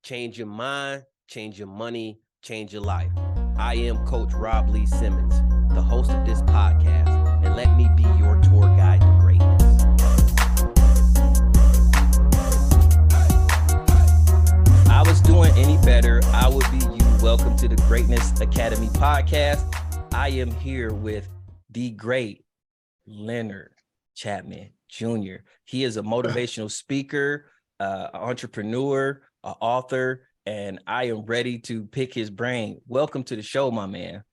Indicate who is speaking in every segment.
Speaker 1: change your mind, change your money, change your life. I am Coach Rob Lee Simmons, the host of this podcast, and let me be your tour guide to greatness. If I was doing any better, I would be you. Welcome to the Greatness Academy podcast. I am here with the great Leonard Chatman Jr. He is a motivational speaker, entrepreneur, author, and I am ready to pick his brain. Welcome to the show, my man.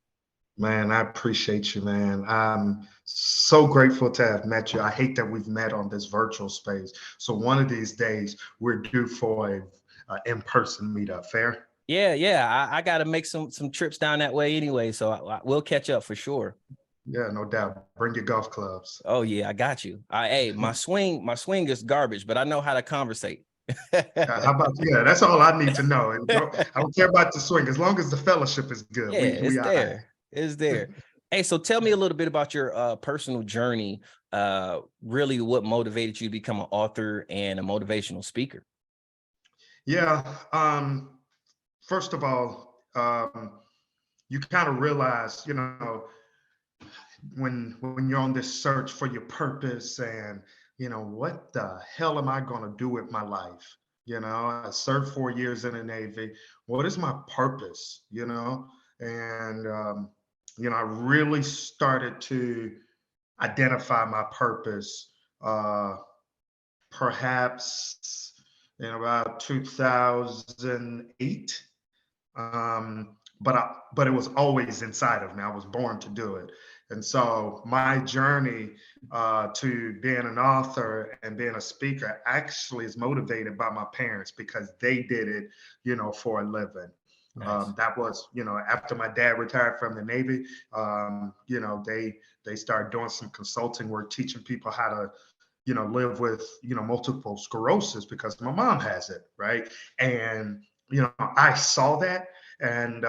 Speaker 2: Man, I appreciate you, man. I'm so grateful to have met you. I hate that we've met on this virtual space. So one of these days, we're due for a in-person meetup. Fair?
Speaker 1: Yeah. I got to make some trips down that way anyway, so we'll catch up for sure.
Speaker 2: Yeah, no doubt. Bring your golf clubs.
Speaker 1: Oh yeah, I got you. Hey, my swing is garbage, but I know how to conversate.
Speaker 2: How about you? Yeah, that's all I need to know. And I don't care about the swing as long as the fellowship is good.
Speaker 1: Yeah, it's there. It's there. Hey, so tell me a little bit about your personal journey. Really, what motivated you to become an author and a motivational speaker?
Speaker 2: Yeah. First of all, you kind of realize, when you're on this search for your purpose and what the hell am I going to do with my life? I served 4 years in the Navy. What is my purpose? And I really started to identify my purpose perhaps in about 2008. But it was always inside of me. I was born to do it. And so my journey to being an author and being a speaker actually is motivated by my parents because they did it, for a living.
Speaker 1: Nice.
Speaker 2: That was, after my dad retired from the Navy, they started doing some consulting work, teaching people how to, live with, multiple sclerosis because my mom has it, right? And, I saw that. And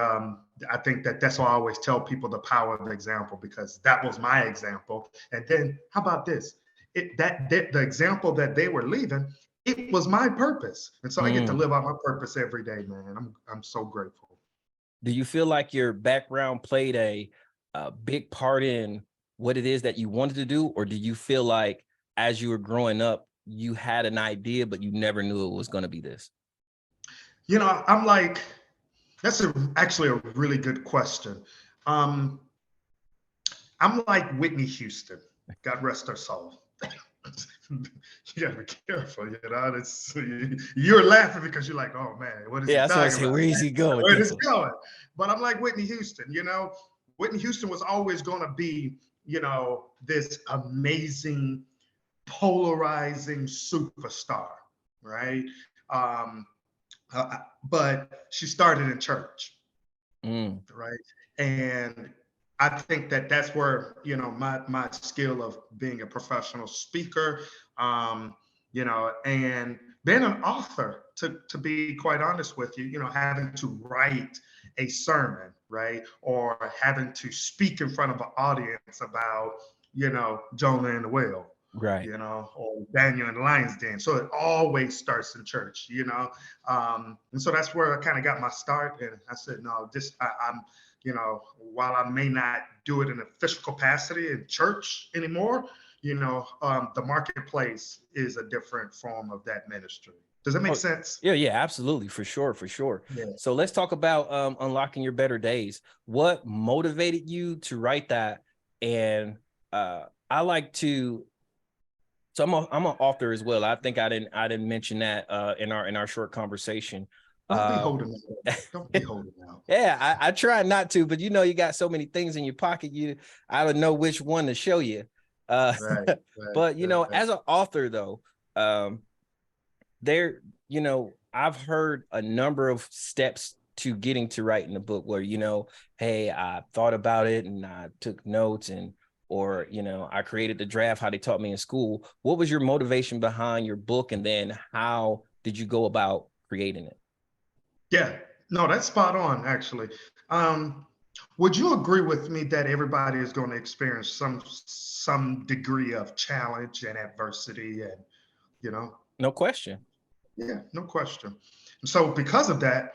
Speaker 2: I think that's why I always tell people the power of the example, because that was my example. And then how about this? The example that they were leaving, it was my purpose. And so I get to live out my purpose every day, man. I'm so grateful.
Speaker 1: Do you feel like your background played a big part in what it is that you wanted to do? Or do you feel like as you were growing up, you had an idea, but you never knew it was going to be this?
Speaker 2: I'm like, that's actually a really good question. I'm like Whitney Houston, God rest her soul. You gotta be careful, you're laughing because you're like, oh man, what is he
Speaker 1: That's what I say.
Speaker 2: talking about?
Speaker 1: Where is he going?
Speaker 2: Where is he going? But I'm like Whitney Houston, Whitney Houston was always gonna be, this amazing, polarizing superstar, right? But she started in church, right? And I think that's where my skill of being a professional speaker, and being an author. To be quite honest with you, having to write a sermon, right, or having to speak in front of an audience about Jonah and the whale.
Speaker 1: Right.
Speaker 2: Or Daniel in the lion's den. So it always starts in church, and so that's where I kind of got my start. And I said, no, I'm, while I may not do it in a official capacity in church anymore, the marketplace is a different form of that ministry. Does that make sense?
Speaker 1: Yeah, absolutely. For sure. Yeah. So let's talk about unlocking your better days. What motivated you to write that? And I like to. So I'm an author as well. I think I didn't mention that in our short conversation.
Speaker 2: Don't be holding out. Don't be holding out.
Speaker 1: Yeah, I try not to, but you got so many things in your pocket. I don't know which one to show you. Right, but as an author though, I've heard a number of steps to getting to writing a book where hey, I thought about it and I took notes or I created the draft how they taught me in school. What was your motivation behind your book, and then how did you go about creating it?
Speaker 2: Yeah, no, that's spot on, actually. Would you agree with me that everybody is going to experience some degree of challenge and adversity, and
Speaker 1: No question.
Speaker 2: Yeah, no question. So because of that,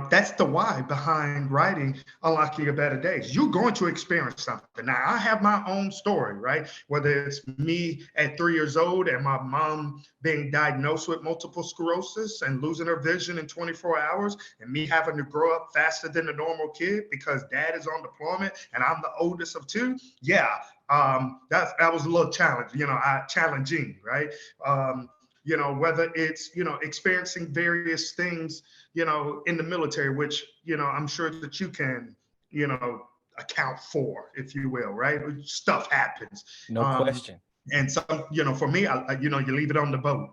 Speaker 2: that's the why behind writing Unlocking Your Better Days. You're going to experience something. Now, I have my own story, right? Whether it's me at 3 years old and my mom being diagnosed with multiple sclerosis and losing her vision in 24 hours, and me having to grow up faster than a normal kid because dad is on deployment and I'm the oldest of two. Yeah, that was a little challenge, challenging, right? Whether it's, experiencing various things, in the military, which, I'm sure that you can, you know, account for, if you will, right? Stuff happens.
Speaker 1: No
Speaker 2: Um,
Speaker 1: question.
Speaker 2: and some, for me, you leave it on the boat.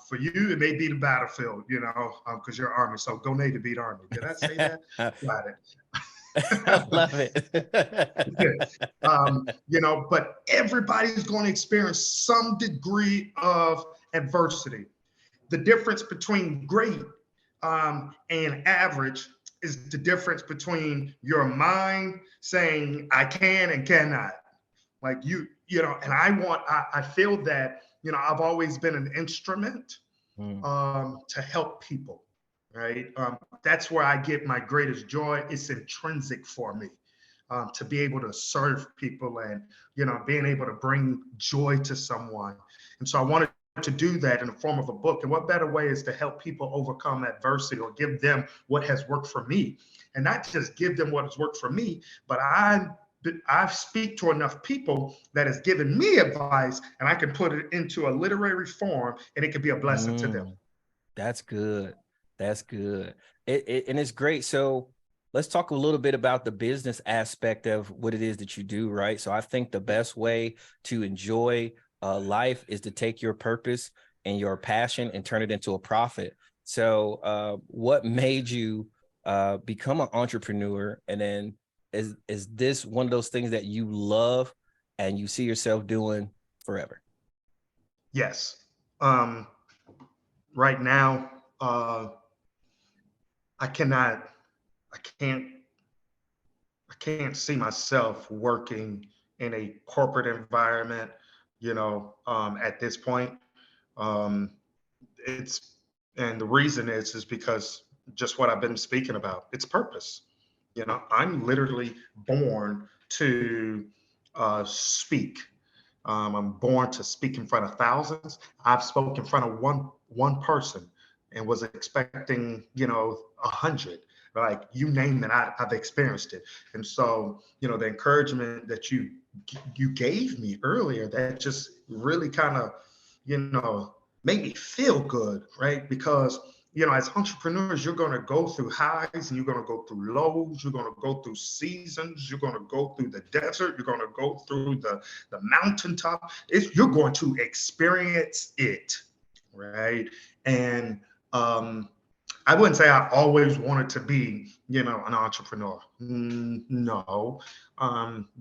Speaker 2: For you, it may be the battlefield, because you're Army. So go Navy, beat Army. Did I say that? Got
Speaker 1: I love
Speaker 2: it.
Speaker 1: it.
Speaker 2: But everybody's going to experience some degree of adversity. The difference between great and average is the difference between your mind saying I can and cannot. Like and I feel that, I've always been an instrument
Speaker 1: Mm,
Speaker 2: to help people, right? That's where I get my greatest joy. It's intrinsic for me to be able to serve people and, being able to bring joy to someone. And so I wanted to do that in the form of a book. And what better way is to help people overcome adversity or give them what has worked for me, and not just give them what has worked for me, but I speak to enough people that has given me advice, and I can put it into a literary form, and it can be a blessing to them.
Speaker 1: mm, that's good. That's good. And it's great. So let's talk a little bit about the business aspect of what it is that you do, right? So I think the best way to enjoy life is to take your purpose and your passion and turn it into a profit. So what made you become an entrepreneur? And then is this one of those things that you love and you see yourself doing forever?
Speaker 2: Yes. Um, right now, I cannot, I can't, I can't see myself working in a corporate environment, at this point. Um, it's, and the reason is because just what I've been speaking about, it's purpose. I'm literally born to speak. I'm born to speak in front of thousands. I've spoken in front of one person and was expecting, 100. Like you name it, I've experienced it. And so, the encouragement that you gave me earlier, that just really kind of, made me feel good, right? Because as entrepreneurs, you're going to go through highs and you're going to go through lows. You're going to go through seasons. You're going to go through the desert. You're going to go through the mountaintop. You're going to experience it, right? And I wouldn't say I always wanted to be, an entrepreneur. No,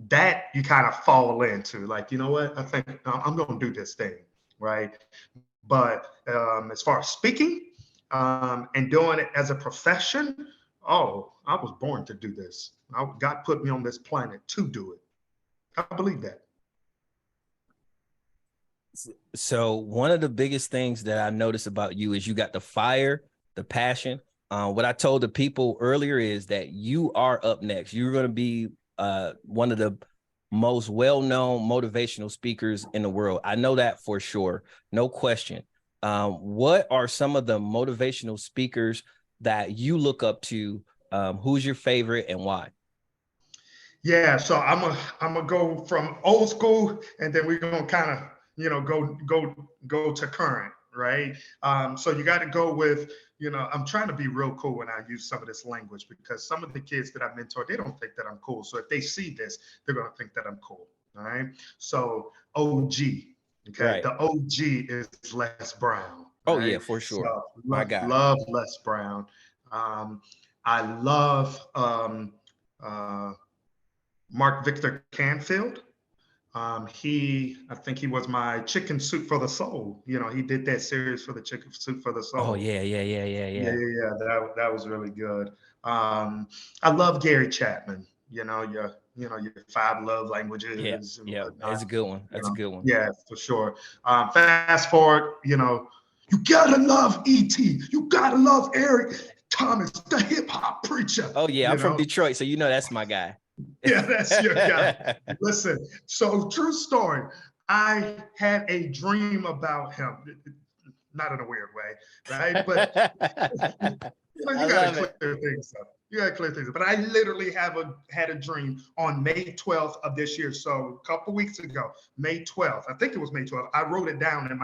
Speaker 2: that you kind of fall into. Like, you know what? I think I'm going to do this thing, right? But as far as speaking and doing it as a profession, oh, I was born to do this. God put me on this planet to do it. I believe that.
Speaker 1: So one of the biggest things that I noticed about you is you got the fire, the passion. What I told the people earlier is that you are up next. You're going to be one of the most well-known motivational speakers in the world. I know that for sure, no question. What are some of the motivational speakers that you look up to? Who's your favorite and why?
Speaker 2: Yeah, so I'm gonna go from old school, and then we're gonna kind of go to current, right? So you got to go with I'm trying to be real cool when I use some of this language because some of the kids that I mentor, they don't think that I'm cool. So if they see this, they're gonna think that I'm cool. All right. So OG, okay,
Speaker 1: Right.
Speaker 2: the OG is Les Brown,
Speaker 1: Oh yeah,
Speaker 2: right?
Speaker 1: for
Speaker 2: So
Speaker 1: sure. My guy.
Speaker 2: love Les Brown. Um, I love uh, Mark Victor Canfield. I think he was my Chicken Soup for the Soul. He did that series for the Chicken Soup for the
Speaker 1: Oh
Speaker 2: Soul.
Speaker 1: yeah, yeah, yeah, yeah,
Speaker 2: Yeah,
Speaker 1: yeah.
Speaker 2: yeah, yeah. That was really good. I love Gary Chapman. Your five love
Speaker 1: Yeah,
Speaker 2: languages and
Speaker 1: yeah.
Speaker 2: whatnot.
Speaker 1: It's a good one. That's a good one.
Speaker 2: Yeah, for sure. Fast forward, You gotta love E.T. You gotta love Eric Thomas, the hip hop preacher.
Speaker 1: Oh yeah, I'm from Detroit, so you know that's my guy.
Speaker 2: Yeah, that's your guy. Listen, so true story. I had a dream about him, not in a weird way, right? But you
Speaker 1: I
Speaker 2: got to
Speaker 1: love it.
Speaker 2: clear things up. You got to clear things up. But I literally had a dream on May 12th of this year. So a couple weeks ago, May 12th. I think it was May 12th. I wrote it down in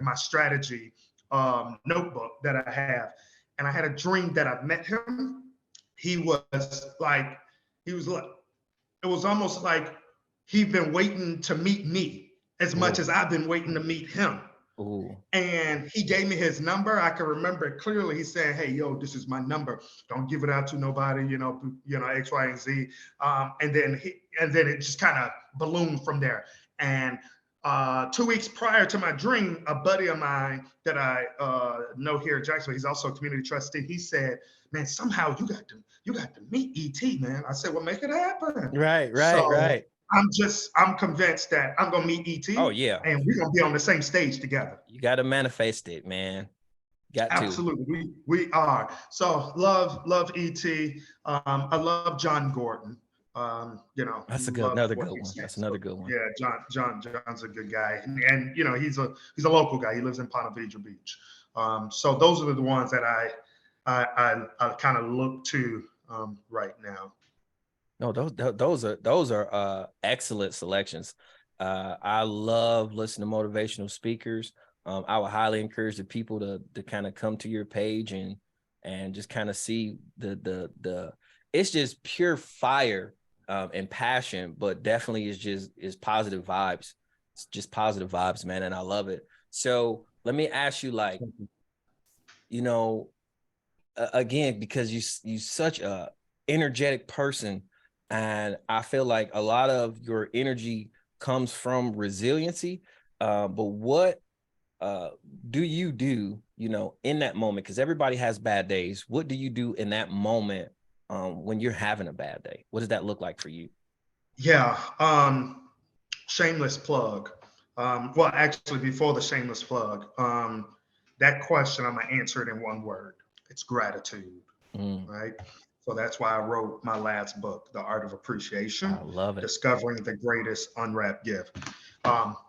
Speaker 2: my strategy notebook that I have, and I had a dream that I met him. He was like, he was like, it was almost like he'd been waiting to meet me as much as I've been waiting to meet him.
Speaker 1: Ooh.
Speaker 2: And he gave me his number. I can remember it clearly. He said, "Hey, yo, this is my number. Don't give it out to nobody. X, Y, and Z." And then it just kind of ballooned from there. And 2 weeks prior to my dream, a buddy of mine that I know here in Jacksonville, he's also a community trustee. He said, "Man, somehow you got to meet ET, man." I said, "Well, make it happen."
Speaker 1: Right.
Speaker 2: I'm convinced that I'm gonna meet ET.
Speaker 1: Oh yeah.
Speaker 2: And we're gonna be on the same stage together.
Speaker 1: You got to manifest it, man. Got to.
Speaker 2: Absolutely, we are. So love ET. I love John Gordon.
Speaker 1: That's another good one. That's another good one.
Speaker 2: Yeah, John's a good guy, and he's a local guy. He lives in Ponte Vedra Beach. So those are the ones that I kind of look to right now.
Speaker 1: No, those are excellent selections. I love listening to motivational speakers. I would highly encourage the people to kind of come to your page and just kind of see the it's just pure fire and passion, but definitely is positive vibes. It's just positive vibes, man, and I love it. So let me ask you, like, again, because you such a energetic person. And I feel like a lot of your energy comes from resiliency. But what do you do, in that moment? Because everybody has bad days. What do you do in that moment when you're having a bad day? What does that look like for you?
Speaker 2: Yeah. Shameless plug. Well, actually, before the shameless plug, that question, I'm going to answer it in one word. It's gratitude, right? So that's why I wrote my last book, The Art of Appreciation.
Speaker 1: I love it.
Speaker 2: Discovering the Greatest Unwrapped Gift.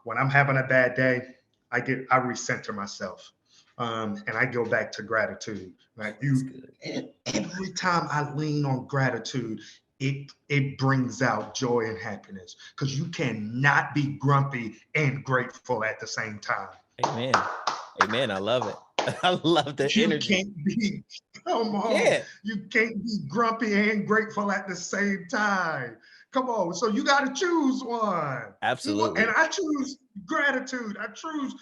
Speaker 2: When I'm having a bad day, I recenter myself. And I go back to gratitude. Right? Every time I lean on gratitude, it brings out joy and happiness, because you cannot be grumpy and grateful at the same time.
Speaker 1: Amen. I love it. I love the energy.
Speaker 2: Come on. Yeah. You can't be grumpy and grateful at the same time. Come on. So you got to choose one.
Speaker 1: Absolutely.
Speaker 2: And I choose gratitude. I choose,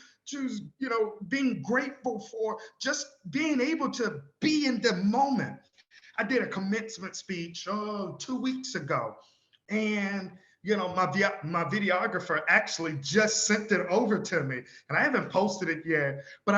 Speaker 2: being grateful for just being able to be in the moment. I did a commencement speech 2 weeks ago, and my videographer actually just sent it over to me, and I haven't posted it yet, but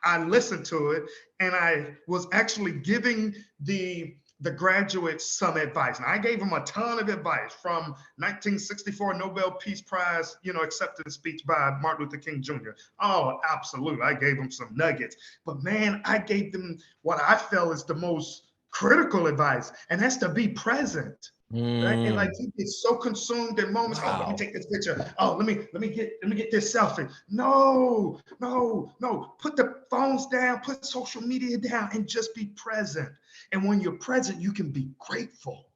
Speaker 2: I listened to it, and I was actually giving the graduates some advice. And I gave them a ton of advice, from 1964 Nobel Peace Prize, acceptance speech by Martin Luther King Jr. Oh, absolutely. I gave them some nuggets. But man, I gave them what I felt is the most critical advice, and that's to be present. Right? And like, you get so consumed in moments. Wow. Oh, let me take this picture. Oh, let me get this selfie. No. Put the phones down, put social media down, and just be present. And when you're present, you can be grateful.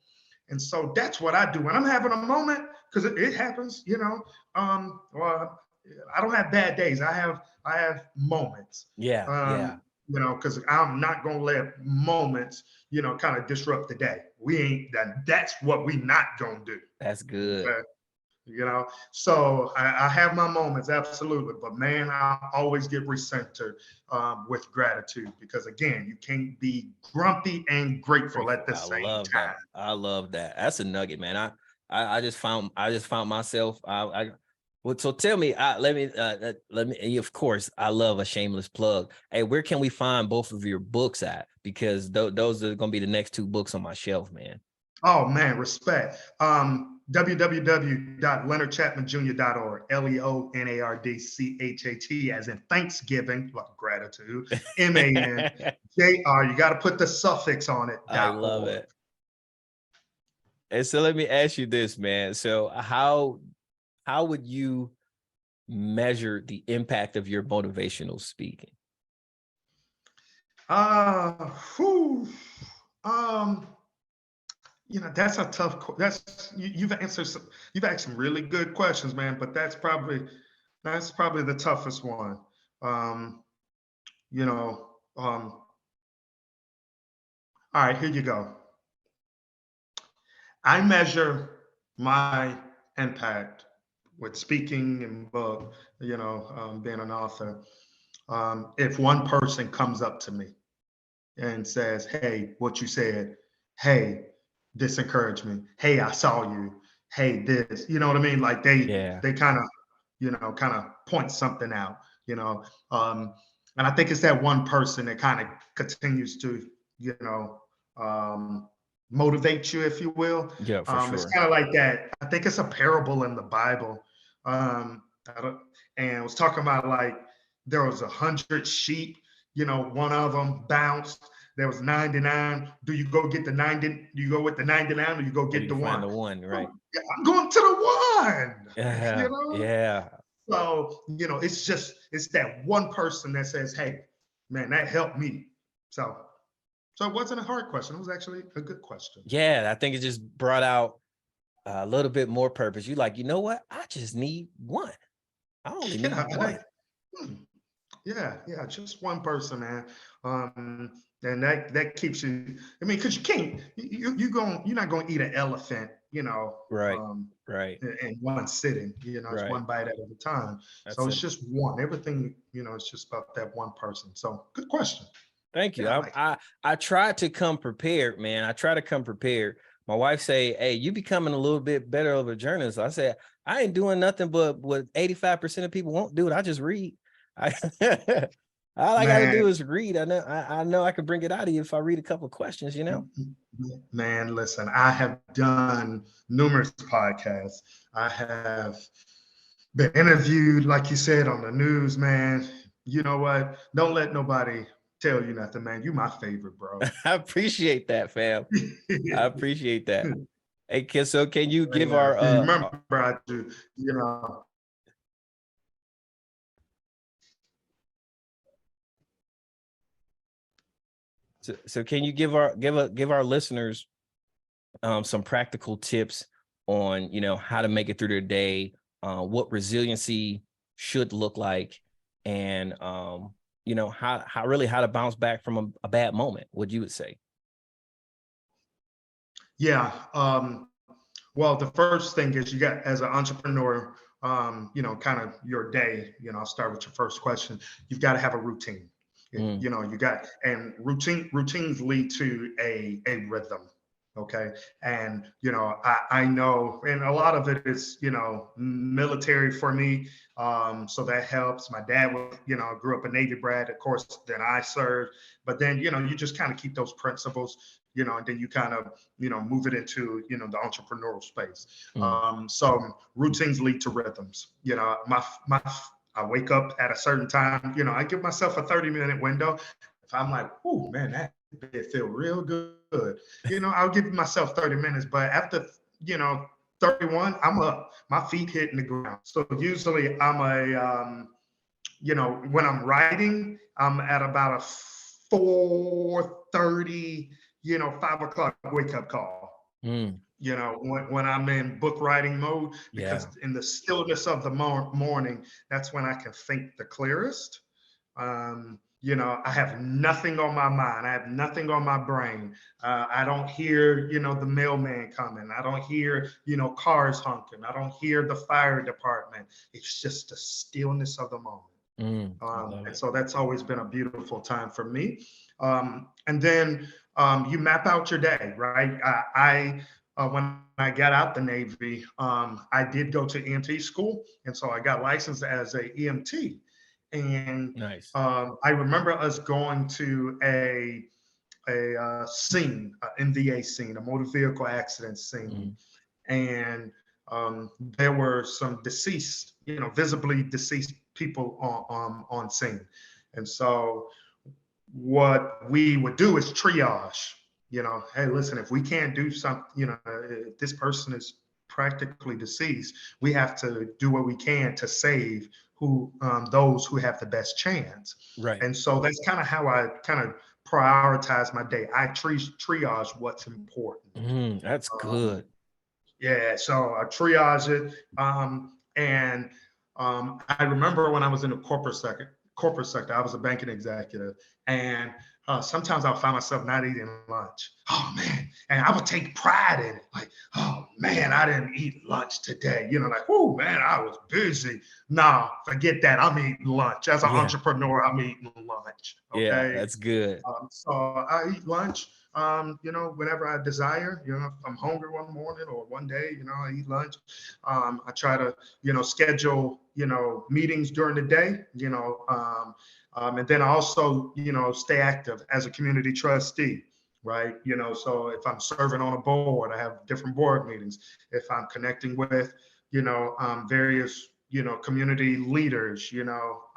Speaker 2: And so that's what I do when I'm having a moment, because it happens. Well, I don't have bad days. I have moments.
Speaker 1: Yeah.
Speaker 2: Because I'm not gonna let moments, kind of disrupt the day. We ain't that. That's what we not gonna do.
Speaker 1: That's good.
Speaker 2: Okay? So I have my moments, absolutely. But man, I always get recentered with gratitude, because again, you can't be grumpy and grateful at the same time.
Speaker 1: I love that. That's a nugget, man. I just found myself. Well, so tell me, let me. Of course, I love a shameless plug. Hey, where can we find both of your books at? Because those are going to be the next 2 books on my shelf, man.
Speaker 2: Oh man, respect. www.leonardchatmanjr.org, LeonardChat, as in Thanksgiving, like gratitude, MANJR. You got to put the suffix on it.
Speaker 1: I love
Speaker 2: .org.
Speaker 1: it. And so let me ask you this, man. So how would you measure the impact of your motivational speaking?
Speaker 2: Whew. Um, that's a tough. You've answered you've asked some really good questions, man. But that's probably the toughest one. Um, you know. All right, here you go. I measure my impact with speaking and book. Being an author. If one person comes up to me and says, "Hey, what you said. Hey, this encouraged me. Hey, I saw you. Hey, this." You know what I mean? Like
Speaker 1: Yeah.
Speaker 2: they kind of point something out. You know, um, and I think it's that one person that kind of continues to you know um, motivate you, if you will.
Speaker 1: Yeah, for
Speaker 2: It's
Speaker 1: sure.
Speaker 2: kind of like that. I think it's a parable in the Bible. I don't, and it was talking about like there was 100 sheep. One of them bounced. There was 99. Do you go get the 90? Do you go with the 99 or you go
Speaker 1: Or
Speaker 2: get
Speaker 1: you
Speaker 2: the
Speaker 1: find
Speaker 2: one?
Speaker 1: the one, right?
Speaker 2: I'm going to the one. You
Speaker 1: Yeah.
Speaker 2: know.
Speaker 1: Yeah.
Speaker 2: So it's that one person that says, "Hey, man, that helped me." So it wasn't a hard question. It was actually a good question.
Speaker 1: Yeah. I think it just brought out a little bit more purpose. You like, you know what? I just need one. I only need
Speaker 2: Yeah.
Speaker 1: one.
Speaker 2: Hmm, yeah, just one person, man. And that keeps you. I mean, because you can't, you're not going to eat an elephant,
Speaker 1: Right. Right.
Speaker 2: in one sitting. It's
Speaker 1: Right.
Speaker 2: one bite at a time. So
Speaker 1: That's
Speaker 2: it's
Speaker 1: it.
Speaker 2: just one. Everything, it's just about that one person. So good question.
Speaker 1: Thank you.
Speaker 2: Yeah, I
Speaker 1: I,
Speaker 2: like it.
Speaker 1: I I try to come prepared, man. I try to come prepared. My wife say, "Hey, you becoming a little bit better of a journalist." I said, "I ain't doing nothing but what 85% of people won't do it. I just read. I all I got to do
Speaker 2: Man,
Speaker 1: is read. I know I can bring it out of you if I read a couple of questions.
Speaker 2: man, listen, I have done numerous podcasts. I have been interviewed, like you said, on the news, man. You know what? Don't let nobody tell you nothing, man. You my favorite, bro.
Speaker 1: I appreciate that, fam. I appreciate that. Hey, so can you give
Speaker 2: Yeah,
Speaker 1: our
Speaker 2: you remember I do, you know.
Speaker 1: so can you give our listeners some practical tips on how to make it through their day, what resiliency should look like, and how to bounce back from a bad moment, what you would say?
Speaker 2: Yeah. Well, the first thing is you got as an entrepreneur, kind of your day. I'll start with your first question. You've got to have a routine.
Speaker 1: Mm,
Speaker 2: You got and routines lead to a rhythm. Okay. And I know, and a lot of it is military for me. So that helps. My dad was, grew up a Navy brat, of course. Then I served, but then you just kind of keep those principles, and then you kind of move it into the entrepreneurial space.
Speaker 1: mm.
Speaker 2: So routines lead to rhythms. My I wake up at a certain time. I give myself a 30-minute window. If I'm like, oh man, that bed feel real good. I'll give myself 30 minutes. But after 31, I'm up. My feet hitting the ground. So usually I'm when I'm writing, I'm at about a 4:30, 5 o'clock wake up call.
Speaker 1: Mm,
Speaker 2: When I'm in book writing mode,
Speaker 1: yeah.
Speaker 2: because in the stillness of the morning, that's when I can think the clearest. I have nothing on my mind. I have nothing on my brain. I don't hear, the mailman coming. I don't hear, cars honking. I don't hear the fire department. It's just the stillness of the moment.
Speaker 1: I love
Speaker 2: And
Speaker 1: it.
Speaker 2: so that's always been a beautiful time for me. And then you map out your day, right? When I got out the Navy, I did go to EMT school, and so I got licensed as a EMT. And
Speaker 1: Nice.
Speaker 2: I remember us going to a scene, a MVA scene, a motor vehicle accident scene,
Speaker 1: Mm,
Speaker 2: and there were some deceased, visibly deceased people on scene. And so what we would do is triage, hey, listen, if we can't do something, if this person is practically deceased, we have to do what we can to save those who have the best chance.
Speaker 1: Right.
Speaker 2: And so that's kind of how I kind of prioritize my day. I triage what's important.
Speaker 1: That's
Speaker 2: Um,
Speaker 1: good.
Speaker 2: yeah, so I triage it. And I remember when I was in the corporate sector, I was a banking executive, and sometimes I'll find myself not eating lunch. Oh man, and I would take pride in it. Like, oh man, I didn't eat lunch today. Like, oh man, I was busy. No, forget that. I'm eating lunch. As an
Speaker 1: Yeah.
Speaker 2: entrepreneur, I'm eating lunch.
Speaker 1: Yeah,
Speaker 2: Okay.
Speaker 1: that's good.
Speaker 2: So I eat lunch, whenever I desire. If I'm hungry one morning or one day, I eat lunch. I try to, schedule, meetings during the day, and then I also, stay active as a community trustee, right? So if I'm serving on a board, I have different board meetings. If I'm connecting with, various, community leaders, then I'll,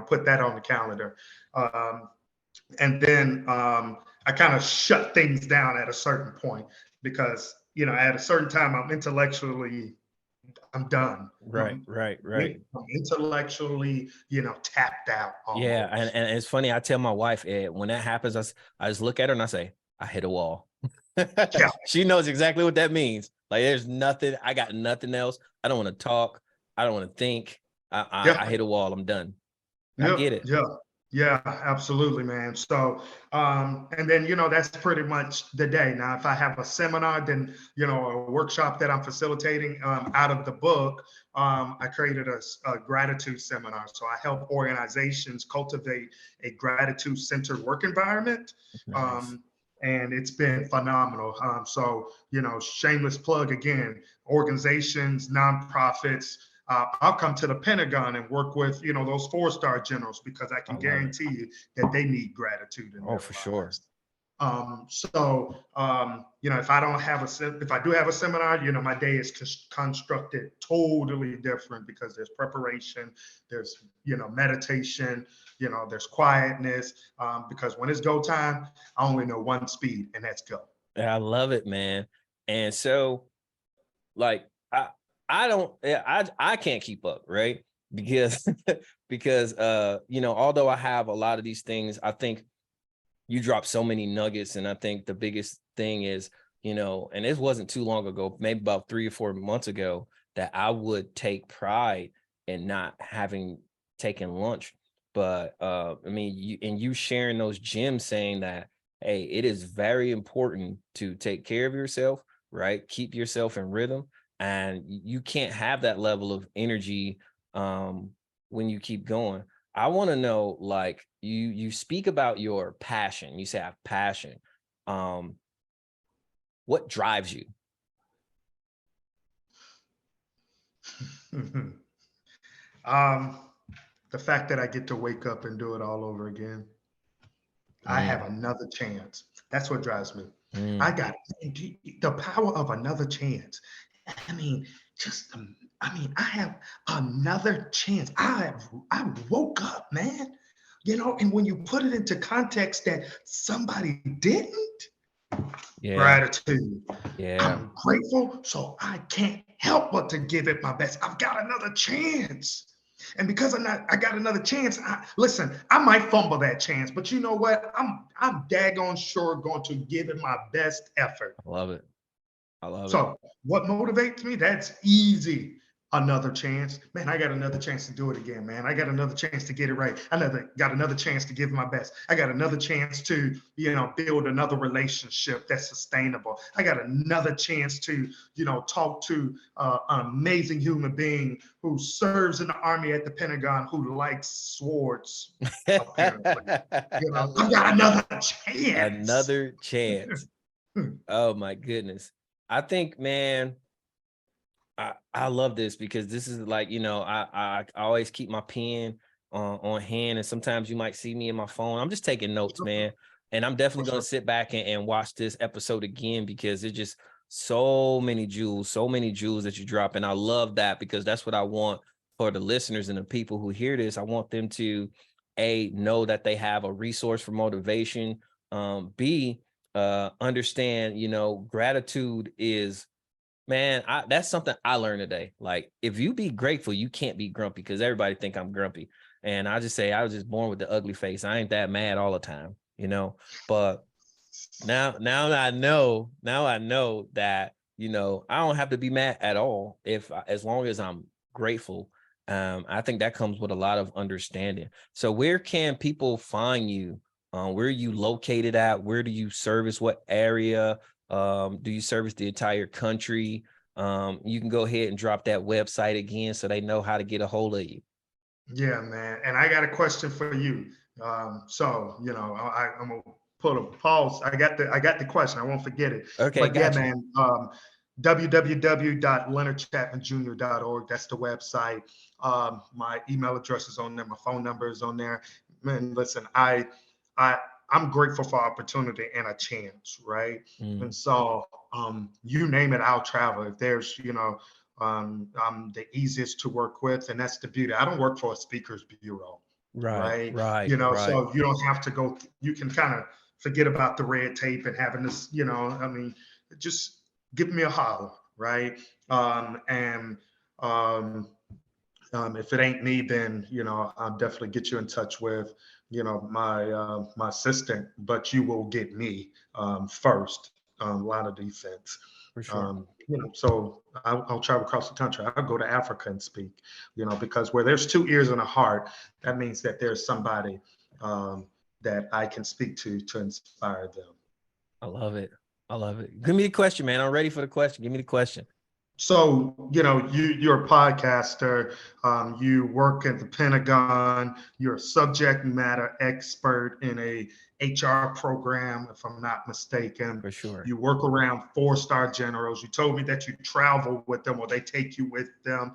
Speaker 2: put that on the calendar. Um, and then I kind of shut things down at a certain point because at a certain time I'm done.
Speaker 1: Right, right, right.
Speaker 2: I'm intellectually tapped out
Speaker 1: Yeah,
Speaker 2: almost.
Speaker 1: and it's funny. I tell my wife, Ed, when that happens, I just look at her and I say, I hit a wall.
Speaker 2: Yeah,
Speaker 1: She knows exactly what that means. Like, there's nothing. I got nothing else. I don't want to talk. I don't want to think. I
Speaker 2: yeah.
Speaker 1: hit a wall. I'm done. I
Speaker 2: Yeah,
Speaker 1: get it.
Speaker 2: yeah, yeah, absolutely, man. So, and then, that's pretty much the day. Now, if I have a seminar, then, a workshop that I'm facilitating out of the book, I created a gratitude seminar. So I help organizations cultivate a gratitude-centered work environment.
Speaker 1: Nice.
Speaker 2: Um, and it's been phenomenal. So, shameless plug again, organizations, nonprofits, I'll come to the Pentagon and work with, those 4-star generals because I
Speaker 1: I
Speaker 2: can
Speaker 1: love it.
Speaker 2: guarantee you that they need gratitude in
Speaker 1: Oh,
Speaker 2: their
Speaker 1: for sure.
Speaker 2: lives. If I don't have if I do have a seminar, my day is constructed totally different because there's preparation, there's, meditation, there's quietness, because when it's go time, I only know one speed, and that's go.
Speaker 1: Yeah, I love it, man. And so, like, I don't, yeah, I can't keep up, right? Because because although I have a lot of these things, I think you drop so many nuggets. And I think the biggest thing is, and this wasn't too long ago, maybe about 3 or 4 months ago, that I would take pride in not having taken lunch. But I mean, you sharing those gems, saying that, hey, it is very important to take care of yourself, right? Keep yourself in rhythm. And you can't have that level of energy when you keep going. I want to know, like, you speak about your passion. You say I have passion. Um, what drives you?
Speaker 2: um, the fact that I get to wake up and do it all over again. I have
Speaker 1: Mm,
Speaker 2: another chance. That's what drives me. I
Speaker 1: mm.
Speaker 2: got the power of another chance. I mean, just I have another chance. I woke up, man. And when you put it into context that somebody didn't,
Speaker 1: Yeah,
Speaker 2: gratitude.
Speaker 1: yeah.
Speaker 2: I'm grateful, so I can't help but to give it my best. I've got another chance. And because I got another chance. Listen, I might fumble that chance, but you know what? I'm daggone sure going to give it my best effort.
Speaker 1: I love it. I love it.
Speaker 2: So what motivates me? That's easy. Another chance. Man, I got another chance to do it again, man. I got another chance to get it right. Got another chance to give my best. I got another chance to, build another relationship that's sustainable. I got another chance to, talk to an amazing human being who serves in the army at the Pentagon who likes swords, apparently.
Speaker 1: I
Speaker 2: I've
Speaker 1: love it.
Speaker 2: got another chance.
Speaker 1: Another chance. Oh my goodness. I think, man, I love this because this is like, I always keep my pen on hand, and sometimes you might see me in my phone. I'm just taking notes, man. And I'm
Speaker 2: For
Speaker 1: definitely going
Speaker 2: sure.
Speaker 1: to sit back and watch this episode again because it's just so many jewels that you drop. And I love that because that's what I want for the listeners and the people who hear this. I want them to know that they have a resource for motivation. B, understand, gratitude is, man, that's something I learned today. Like, if you be grateful, you can't be grumpy, because everybody think I'm grumpy. And I just say I was just born with the ugly face. I ain't that mad all the time, but now I know that, I don't have to be mad at all as long as I'm grateful. I think that comes with a lot of understanding. So where can people find you? Where are you located at? Where do you service? What area? Do you service the entire country? You can go ahead and drop that website again so they know how to get a hold of you.
Speaker 2: Yeah, man. And I got a question for you. I'm gonna put a pause. I got the question. I won't forget it.
Speaker 1: Okay,
Speaker 2: But yeah,
Speaker 1: got you.
Speaker 2: man. www.leonardchatmanjr.org. That's the website. My email address is on there. My phone number is on there. Man, listen, I I'm grateful for opportunity and a chance, right?
Speaker 1: Mm,
Speaker 2: And so you name it, I'll travel. If there's, I'm the easiest to work with, and that's the beauty. I don't work for a speakers bureau,
Speaker 1: right,
Speaker 2: right?
Speaker 1: right, right.
Speaker 2: So you don't have to go. You can kind of forget about the red tape and having this. I mean, just give me a holler, right? And um, if it ain't me, then I'll definitely get you in touch with my assistant. But you will get me first. Line of defense.
Speaker 1: For sure.
Speaker 2: So I'll travel across the country. I'll go to Africa and speak. Because where there's two ears and a heart, that means that there's somebody um, that I can speak to inspire them.
Speaker 1: I love it. I love it. Give me the question, man. I'm ready for the question. Give me the question.
Speaker 2: So, you're a podcaster, you work at the Pentagon, you're a subject matter expert in a HR program, if I'm not mistaken.
Speaker 1: For sure.
Speaker 2: You work around four-star generals. You told me that you travel with them or they take you with them.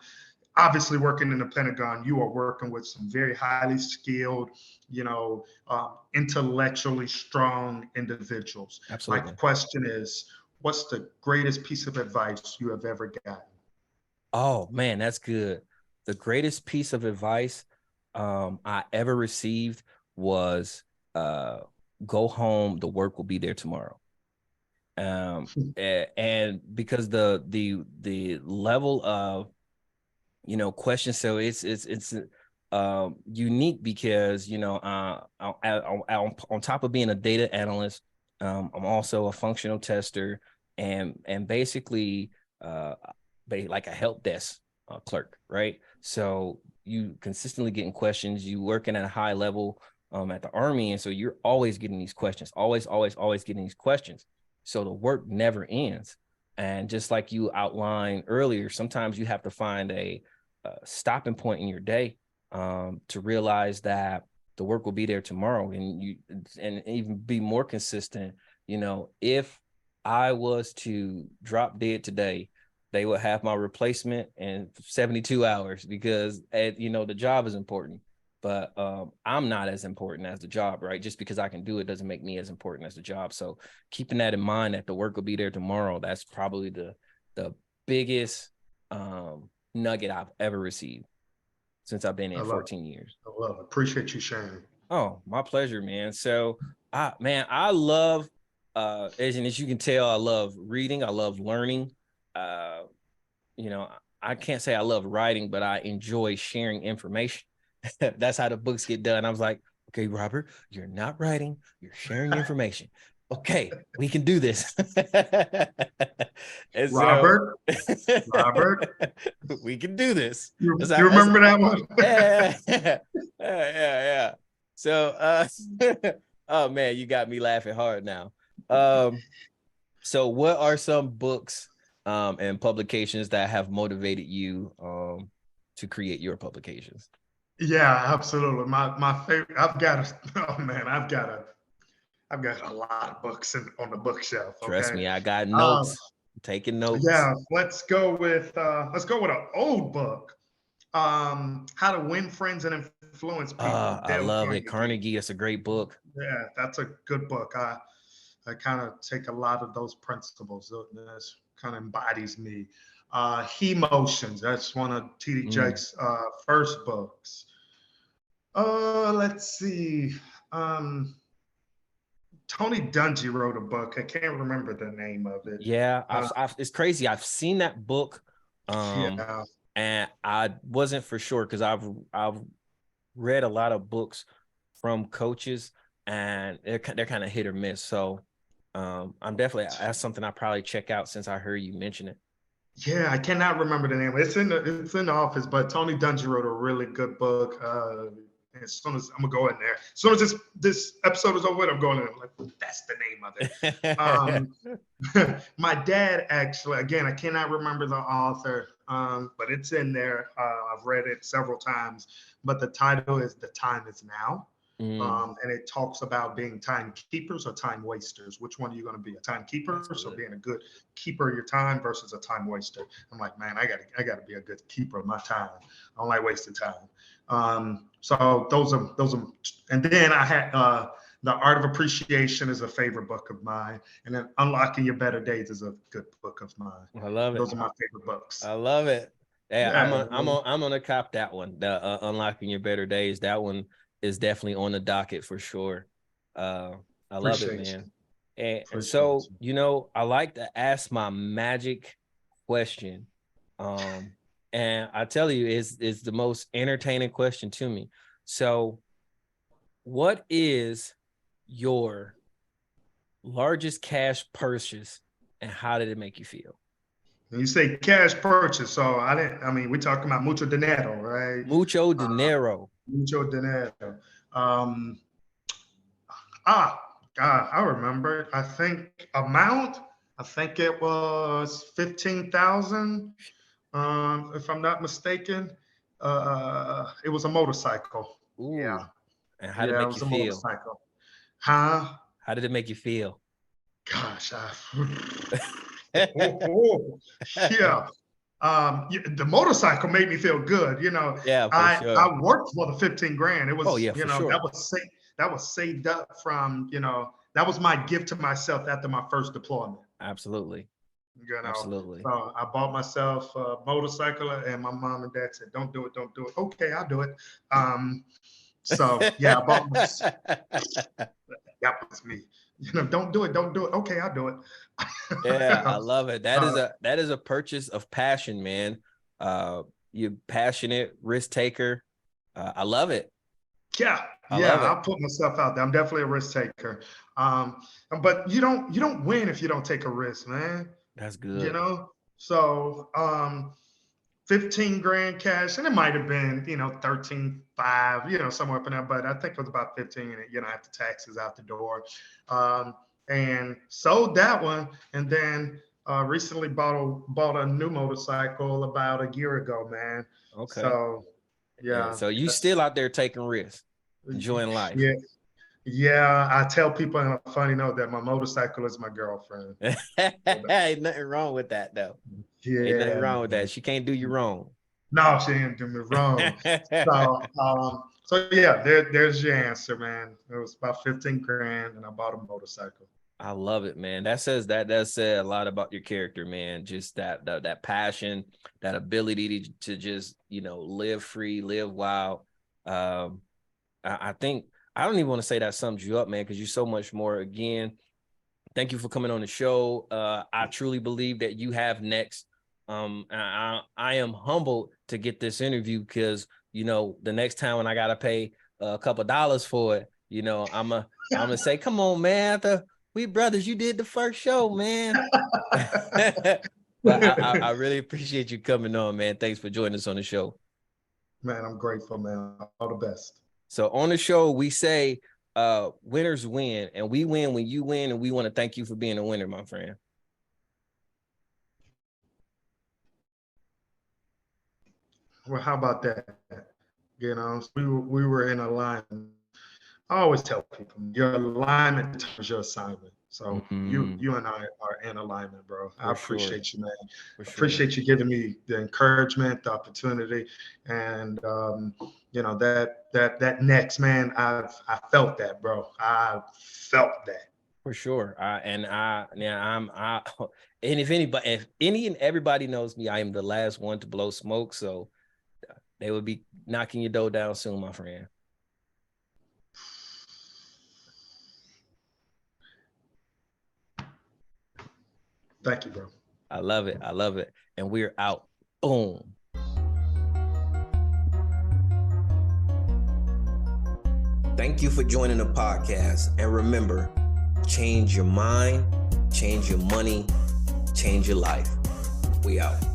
Speaker 2: Obviously, working in the Pentagon, you are working with some very highly skilled, intellectually strong individuals. My
Speaker 1: Absolutely.
Speaker 2: question is, what's the greatest piece of advice you have ever gotten?
Speaker 1: Oh man, that's good. The greatest piece of advice I ever received was go home. The work will be there tomorrow. And because the level of questions, so it's unique because on top of being a data analyst, I'm also a functional tester and basically uh like a help desk clerk, right? So you consistently getting questions, you working at a high level at the Army, and so you're always getting these questions, always getting these questions. So the work never ends. And just like you outlined earlier, sometimes you have to find a stopping point in your day to realize that the work will be there tomorrow, and even be more consistent. If I was to drop dead today, they would have my replacement in 72 hours because the job is important, but I'm not as important as the job, right? Just because I can do it doesn't make me as important as the job. So keeping that in mind, that the work will be there tomorrow, that's probably the biggest nugget I've ever received since I've been
Speaker 2: I
Speaker 1: in
Speaker 2: love it.
Speaker 1: 14 years.
Speaker 2: I love it. Appreciate you sharing.
Speaker 1: Oh, my pleasure, man. So, I love, as you can tell, I love reading. I love learning. Uh, you know, I can't say I love writing, but I enjoy sharing information. That's how the books get done. I was like, okay, Robert, you're not writing, you're sharing information. Okay, we can do this. And so
Speaker 2: Robert, Robert,
Speaker 1: we can do this.
Speaker 2: you remember that one?
Speaker 1: Yeah, yeah, yeah. So, oh man, you got me laughing hard now. So what are some books and publications that have motivated you to create your publications?
Speaker 2: Yeah, absolutely. My favorite. Oh man, I've got a lot of books on the bookshelf.
Speaker 1: Trust
Speaker 2: Okay.
Speaker 1: me, I got
Speaker 2: Um,
Speaker 1: notes. I'm taking notes.
Speaker 2: yeah, let's go with an old book. How to Win Friends and Influence People.
Speaker 1: I
Speaker 2: Dale
Speaker 1: love it.
Speaker 2: Carnegie.
Speaker 1: Carnegie, it's a great book.
Speaker 2: Yeah, that's a good book. I kind of take a lot of those principles. kind of embodies me. He Motions, that's one of TD
Speaker 1: Mm.
Speaker 2: Jakes' first books. Let's see. Um, Tony Dungy wrote a book. I can't remember the name of it.
Speaker 1: Yeah,
Speaker 2: Uh,
Speaker 1: it's crazy. I've seen that book, um,
Speaker 2: yeah,
Speaker 1: and I wasn't for sure because I've read a lot of books from coaches, and they're kind of hit or miss. So, I'm definitely that's something I probably check out since I heard you mention it.
Speaker 2: yeah, I cannot remember the name. It's in the office, but Tony Dungy wrote a really good book. As soon as I'm gonna go in there, as soon as this episode is over with, I'm going in. I'm like, that's the name of it. My dad actually, again, I cannot remember the author, but it's in there. I've read it several times, but the title is "The Time Is Now."
Speaker 1: Mm,
Speaker 2: And it talks about being timekeepers or time wasters. Which one are you going to be? A timekeeper,
Speaker 1: that's
Speaker 2: so
Speaker 1: good.
Speaker 2: being a good keeper of your time versus a time waster. I'm like, man, I got to be a good keeper of my time. I don't like wasting time. So those are, and then I had the Art of Appreciation is a favorite book of mine, and then Unlocking Your Better Days is a good book of mine.
Speaker 1: I love it.
Speaker 2: Those are my favorite books.
Speaker 1: I love it. Yeah,
Speaker 2: Yeah,
Speaker 1: I'm gonna cop that one. The Unlocking Your Better Days. That one is definitely on the docket for sure. Uh, I love it,
Speaker 2: appreciate
Speaker 1: man.
Speaker 2: you.
Speaker 1: And
Speaker 2: Appreciate
Speaker 1: so
Speaker 2: you.
Speaker 1: I like to ask my magic question. Um, and I tell you, is the most entertaining question to me. So, what is your largest cash purchase, and how did it make you feel?
Speaker 2: When you say cash purchase, so I didn't. I mean, we're talking about mucho dinero, right?
Speaker 1: Mucho
Speaker 2: Uh,
Speaker 1: dinero.
Speaker 2: mucho dinero. Um, ah, God, I remember. I think amount. I think it was 15,000. If I'm not mistaken. It was a motorcycle. Yeah,
Speaker 1: Ooh. And how did it
Speaker 2: yeah, it
Speaker 1: make you
Speaker 2: was a
Speaker 1: feel?
Speaker 2: motorcycle. Huh?
Speaker 1: How did it make you feel?
Speaker 2: Gosh, yeah. The motorcycle made me feel good.
Speaker 1: Yeah, for
Speaker 2: I
Speaker 1: sure.
Speaker 2: worked for the 15 grand. It
Speaker 1: Oh
Speaker 2: was,
Speaker 1: yeah, for sure.
Speaker 2: that was saved up from, that was my gift to myself after my first deployment.
Speaker 1: Absolutely.
Speaker 2: You know,
Speaker 1: Absolutely.
Speaker 2: so I bought myself a motorcycle, and my mom and dad said, "Don't do it, don't do it." Okay, I'll do it. Um, so yeah, that was me. Don't do it, don't do it. Okay, I'll do it.
Speaker 1: Yeah, I love it. That is
Speaker 2: uh,
Speaker 1: a purchase of passion, man. Uh, you passionate risk taker. I love it.
Speaker 2: Yeah,
Speaker 1: I
Speaker 2: yeah,
Speaker 1: love it.
Speaker 2: I'll put myself out there. I'm definitely a risk taker. Um, but you don't win if you don't take a risk, man.
Speaker 1: That's
Speaker 2: You
Speaker 1: good.
Speaker 2: know? So 15 grand cash, and it might have been, 13.5, somewhere up in there, but I think it was about 15, after taxes out the door. Um, and sold that one, and then recently bought a new motorcycle about a year ago, man.
Speaker 1: Okay.
Speaker 2: So
Speaker 1: Yeah.
Speaker 2: yeah,
Speaker 1: So you still out there taking risks, enjoying life.
Speaker 2: yeah, yeah. I tell people on a funny note that my motorcycle is my girlfriend.
Speaker 1: Ain't nothing wrong with that though. Ain't nothing
Speaker 2: Yeah,
Speaker 1: wrong with
Speaker 2: man.
Speaker 1: that. She can't do you wrong.
Speaker 2: No, she didn't do me wrong. So yeah, there's your answer, man. It was about 15 grand, and I bought a motorcycle.
Speaker 1: I love it, man. That does say a lot about your character, man. Just that passion, that ability to just live free, live wild. Um, I think I don't even want to say that sums you up, man, because you're so much more. Again, thank you for coming on the show. I truly believe that you have next. I am humbled to get this interview because the next time when I gotta pay a couple dollars for it, I'm gonna say, come on, man. We brothers, you did the first show, man. But I really appreciate you coming on, man. Thanks for joining us on the show.
Speaker 2: Man, I'm grateful, man. All the best.
Speaker 1: So on the show, we say winners win, and we win when you win, and we want to thank you for being a winner, my friend.
Speaker 2: Well, how about that? We were in alignment. I always tell people your alignment determines your assignment. So you
Speaker 1: Mm,
Speaker 2: you and I are in alignment, bro. I
Speaker 1: for sure.
Speaker 2: appreciate you, man.
Speaker 1: For sure.
Speaker 2: Appreciate you giving me the encouragement, the opportunity, and that next, man. I felt that, bro. I felt that.
Speaker 1: For sure. And if any and everybody knows me, I am the last one to blow smoke. So they would be knocking your door down soon, my friend.
Speaker 2: Thank you, bro.
Speaker 1: I love it. I love it. And we're out. Boom. Thank you for joining the podcast. And remember, change your mind, change your money, change your life. We out.